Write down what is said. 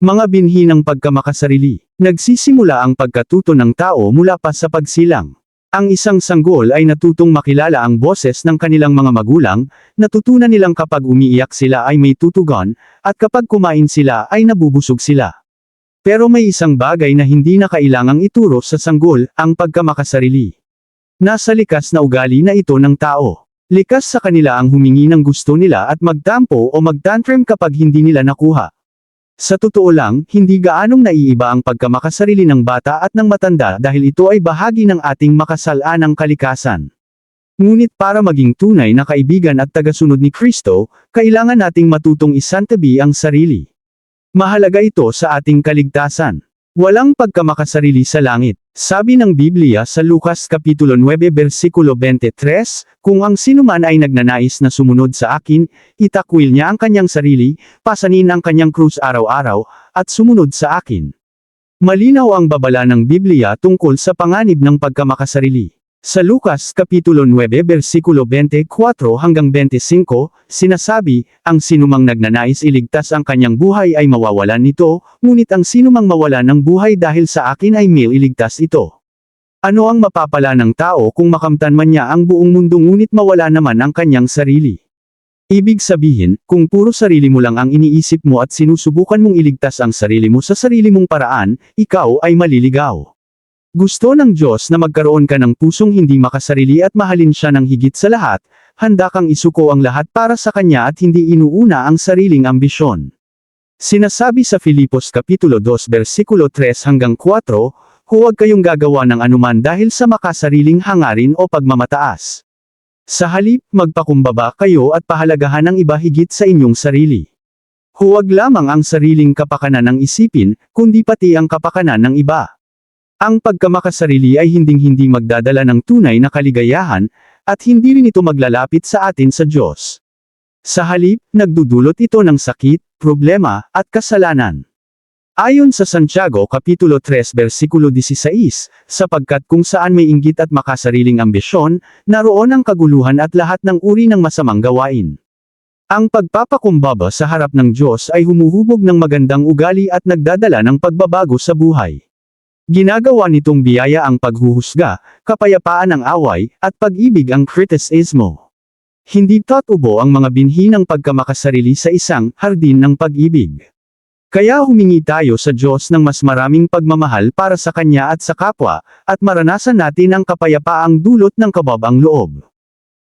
Mga binhi ng pagkamakasarili. Nagsisimula ang pagkatuto ng tao mula pa sa pagsilang. Ang isang sanggol ay natutong makilala ang boses ng kanilang mga magulang, natutunan nilang kapag umiiyak sila ay may tutugon, at kapag kumain sila ay nabubusog sila. Pero may isang bagay na hindi na kailangang ituro sa sanggol, ang pagkamakasarili. Nasa likas na ugali na ito ng tao. Likas sa kanila ang humingi ng gusto nila at magtampo o magtantrum kapag hindi nila nakuha. Sa totoo lang, hindi gaanong naiiba ang pagkamakasarili ng bata at ng matanda dahil ito ay bahagi ng ating makasalanang kalikasan. Ngunit para maging tunay na kaibigan at tagasunod ni Kristo, kailangan nating matutong isantabi ang sarili. Mahalaga ito sa ating kaligtasan. Walang pagkamakasarili sa langit. Sabi ng Biblia sa Lucas Kapitulo 9 versikulo 23, kung ang sinuman ay nagnanais na sumunod sa akin, itakwil niya ang kanyang sarili, pasanin ang kanyang krus araw-araw, at sumunod sa akin. Malinaw ang babala ng Biblia tungkol sa panganib ng pagkamakasarili. Sa Lucas Kapitulo 9 versikulo 24 hanggang 25, sinasabi, ang sinumang nagnanais iligtas ang kanyang buhay ay mawawalan nito, ngunit ang sinumang mawalan ng buhay dahil sa akin ay may iligtas ito. Ano ang mapapala ng tao kung makamtan man niya ang buong mundo ngunit mawala naman ang kanyang sarili? Ibig sabihin, kung puro sarili mo lang ang iniisip mo at sinusubukan mong iligtas ang sarili mo sa sarili mong paraan, ikaw ay maliligaw. Gusto ng Diyos na magkaroon ka ng pusong hindi makasarili at mahalin siya ng higit sa lahat, handa kang isuko ang lahat para sa Kanya at hindi inuuna ang sariling ambisyon. Sinasabi sa Filipos Kapitulo 2 versikulo 3 hanggang 4, huwag kayong gagawa ng anuman dahil sa makasariling hangarin o pagmamataas. Sa halip, magpakumbaba kayo at pahalagahan ang iba higit sa inyong sarili. Huwag lamang ang sariling kapakanan ang isipin, kundi pati ang kapakanan ng iba. Ang pagkamakasarili ay hinding-hindi magdadala ng tunay na kaligayahan, at hindi rin ito maglalapit sa atin sa Diyos. Sa halip, nagdudulot ito ng sakit, problema, at kasalanan. Ayon sa Santiago Kapitulo 3 versikulo 16, sapagkat kung saan may inggit at makasariling ambisyon, naroon ang kaguluhan at lahat ng uri ng masamang gawain. Ang pagpapakumbaba sa harap ng Diyos ay humuhubog ng magandang ugali at nagdadala ng pagbabago sa buhay. Ginagawa nitong biyaya ang paghuhusga, kapayapaan ang away, at pag-ibig ang kritisismo. Hindi tatubo ang mga binhi ng pagkamakasarili sa isang hardin ng pag-ibig. Kaya humingi tayo sa Diyos ng mas maraming pagmamahal para sa Kanya at sa kapwa, at maranasan natin ang kapayapaang dulot ng kababang loob.